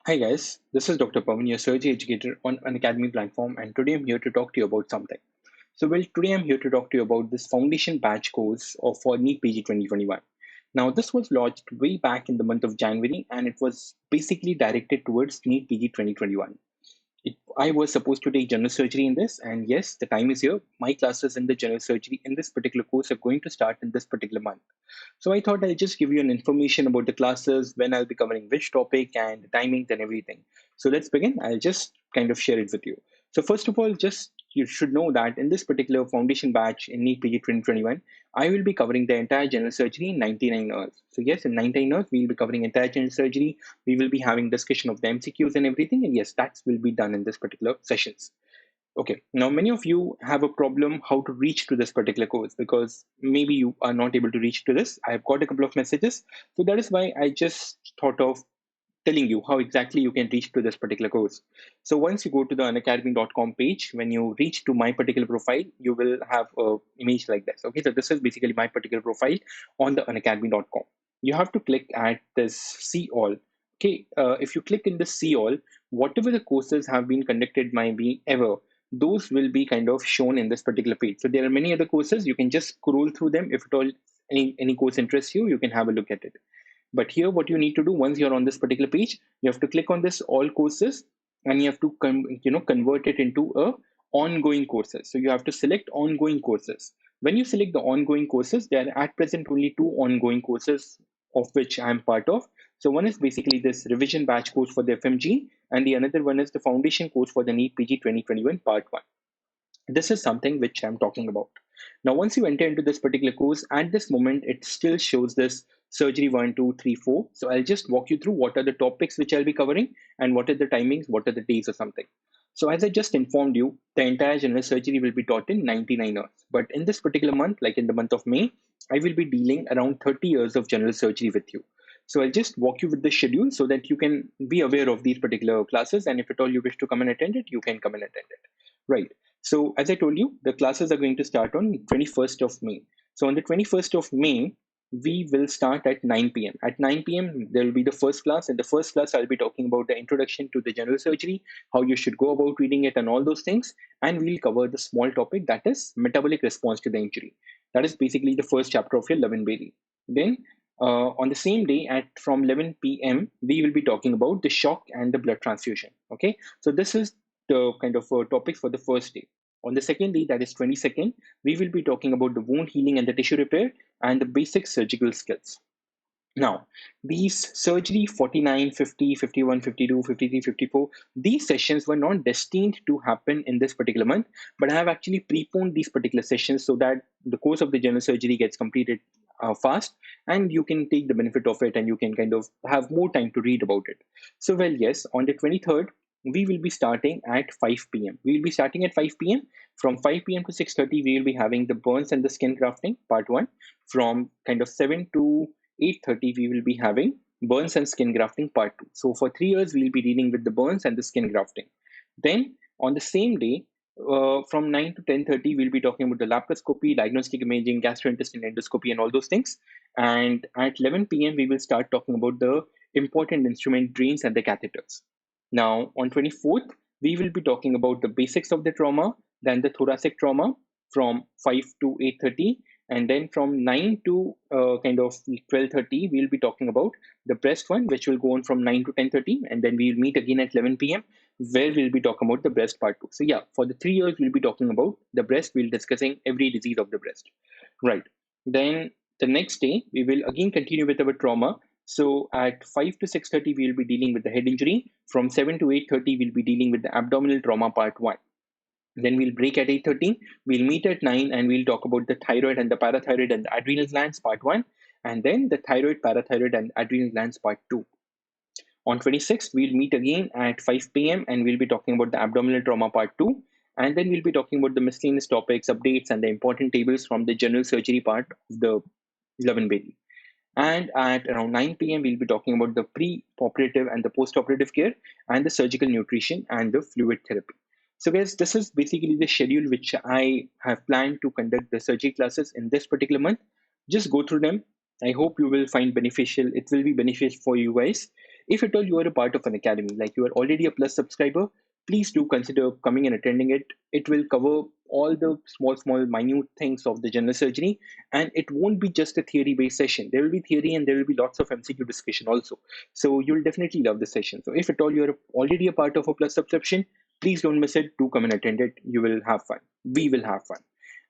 Hi guys, this is Dr. Pawan, your surgery educator on an academy platform, and today I'm here to talk to you about something. Today I'm here to talk to you about this foundation batch course of for NEET PG 2021. Now, this was launched way back in the month of January, and it was basically directed towards NEET PG 2021. I was supposed to take general surgery in this, and yes, the time is here. My classes in the general surgery in this particular course are going to start in this particular month. So I thought I'll just give you an information about the classes, when I'll be covering which topic and the timings and everything. So let's begin. I'll just kind of share it with you. So first of all, just you should know that in this particular foundation batch in NEET PG 2021, I will be covering the entire general surgery in 99 hours. So yes, in 99 hours, we'll be covering entire general surgery. We will be having discussion of the MCQs and everything. And yes, that will be done in this particular sessions. Okay, now many of you have a problem how to reach to this particular course because maybe you are not able to reach to this. I've got a couple of messages. So that is why I just thought of telling you how exactly you can reach to this particular course. So once you go to the unacademy.com page, when you reach to my particular profile, you will have a image like this. Okay, so this is basically my particular profile on the unacademy.com. You have to click at this see all. Okay, if you click in the see all, whatever the courses have been conducted by me ever, those will be kind of shown in this particular page. So there are many other courses. You can just scroll through them. If at all any course interests you, you can have a look at it. But here, what you need to do once you're on this particular page, you have to click on this all courses, and you have to convert it into a ongoing courses. So you have to select ongoing courses. When you select the ongoing courses, there are at present only two ongoing courses of which I am part of. So one is basically this revision batch course for the FMG, and the another one is the foundation course for the NEET PG 2021 Part 1. This is something which I'm talking about. Now, once you enter into this particular course, at this moment, it still shows this surgery 1, 2, 3, 4. So I'll just walk you through what are the topics which I'll be covering and what are the timings, what are the days or something. So as I just informed you, the entire general surgery will be taught in 99 hours. But in this particular month, like in the month of May, I will be dealing around 30 years of general surgery with you. So I'll just walk you with the schedule so that you can be aware of these particular classes. And if at all you wish to come and attend it, you can come and attend it. Right. So as I told you, the classes are going to start on 21st of May. So on the 21st of May, we will start at 9 p.m. At 9 p.m., there will be the first class. In the first class, I'll be talking about the introduction to the general surgery, how you should go about reading it, and all those things. And we'll cover the small topic that is metabolic response to the injury. That is basically the first chapter of your Levin Bailey. Then on the same day at from 11 p.m., we will be talking about the shock and the blood transfusion. Okay, so this is the kind of topic for the first day. On the second day, that is 22nd, we will be talking about the wound healing and the tissue repair and the basic surgical skills. Now, these surgery 49, 50, 51, 52, 53, 54, these sessions were not destined to happen in this particular month, but I have actually preponed these particular sessions so that the course of the general surgery gets completed fast and you can take the benefit of it and you can kind of have more time to read about it. So, well, yes, on the 23rd, we will be starting at 5 p.m. We will be starting at 5 p.m. From 5 p.m. to 6:30, we will be having the burns and the skin grafting part one. From kind of 7 to 8:30, we will be having burns and skin grafting part 2. So for 3 years, we'll be dealing with the burns and the skin grafting. Then on the same day, from 9 to 10:30, we'll be talking about the laparoscopy, diagnostic imaging, gastrointestinal endoscopy, and all those things. And at 11 p.m., we will start talking about the important instrument drains and the catheters. Now, on 24th, we will be talking about the basics of the trauma, then the thoracic trauma from 5 to 8:30, and then from 9 to kind of 12:30, we'll be talking about the breast one, which will go on from 9 to 10:30, and then we'll meet again at 11 p.m., where we'll be talking about the breast part 2. So yeah, for the 3 years, we'll be talking about the breast. We'll discussing every disease of the breast. Right. Then the next day, we will again continue with our trauma. So at 5 to 6:30, we will be dealing with the head injury. From 7 to 8:30, we'll be dealing with the abdominal trauma part 1. Then we'll break at 8:30. We'll meet at 9 and we'll talk about the thyroid and the parathyroid and the adrenal glands part 1. And then the thyroid, parathyroid, and adrenal glands part 2. On 26th, we'll meet again at 5 p.m. and we'll be talking about the abdominal trauma part 2. And then we'll be talking about the miscellaneous topics, updates, and the important tables from the general surgery part of the Levin Bailey. And at around 9 p.m., we'll be talking about the pre-operative and the post-operative care and the surgical nutrition and the fluid therapy. So guys, this is basically the schedule which I have planned to conduct the surgery classes in this particular month. Just go through them. I hope you will find beneficial. It will be beneficial for you guys. If at all you are a part of an academy, like you are already a Plus subscriber, please do consider coming and attending it. It will cover all the small, minute things of the general surgery, and it won't be just a theory based session. There will be theory and there will be lots of MCQ discussion also. So you'll definitely love the session. So if at all you're already a part of a Plus subscription, please don't miss it. Do come and attend it. You will have fun. We will have fun.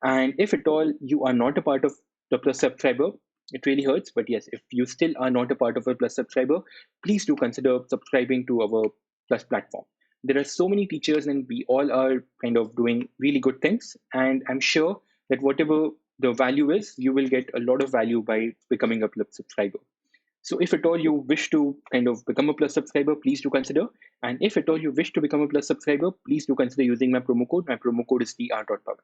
And if at all you are not a part of the Plus subscriber, it really hurts. But yes, if you still are not a part of a Plus subscriber, please do consider subscribing to our Plus platform. There are so many teachers, and we all are kind of doing really good things. And I'm sure that whatever the value is, you will get a lot of value by becoming a Plus subscriber. So if at all you wish to kind of become a Plus subscriber, please do consider. And if at all you wish to become a Plus subscriber, please do consider using my promo code. My promo code is dr.power.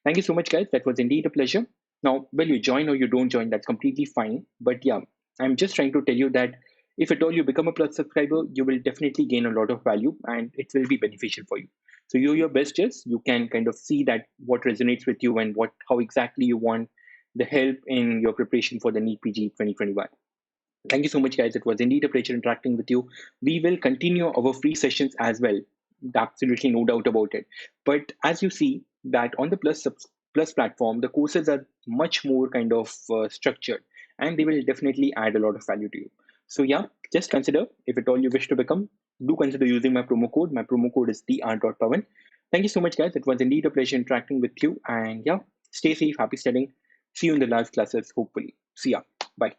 Thank you so much, guys. That was indeed a pleasure. Now, whether you join or you don't join, that's completely fine. But yeah, I'm just trying to tell you that if at all you become a Plus subscriber, you will definitely gain a lot of value and it will be beneficial for you. So you your best is you can kind of see that what resonates with you and what how exactly you want the help in your preparation for the NEET PG 2021. Thank you so much, guys. It was indeed a pleasure interacting with you. We will continue our free sessions as well. Absolutely no doubt about it. But as you see that on the Plus platform, the courses are much more kind of structured, and they will definitely add a lot of value to you. So yeah, just consider if at all you wish to become, do consider using my promo code. My promo code is dr.pavan. Thank you so much, guys. It was indeed a pleasure interacting with you. And yeah, stay safe, happy studying. See you in the live classes, hopefully. See ya. Bye.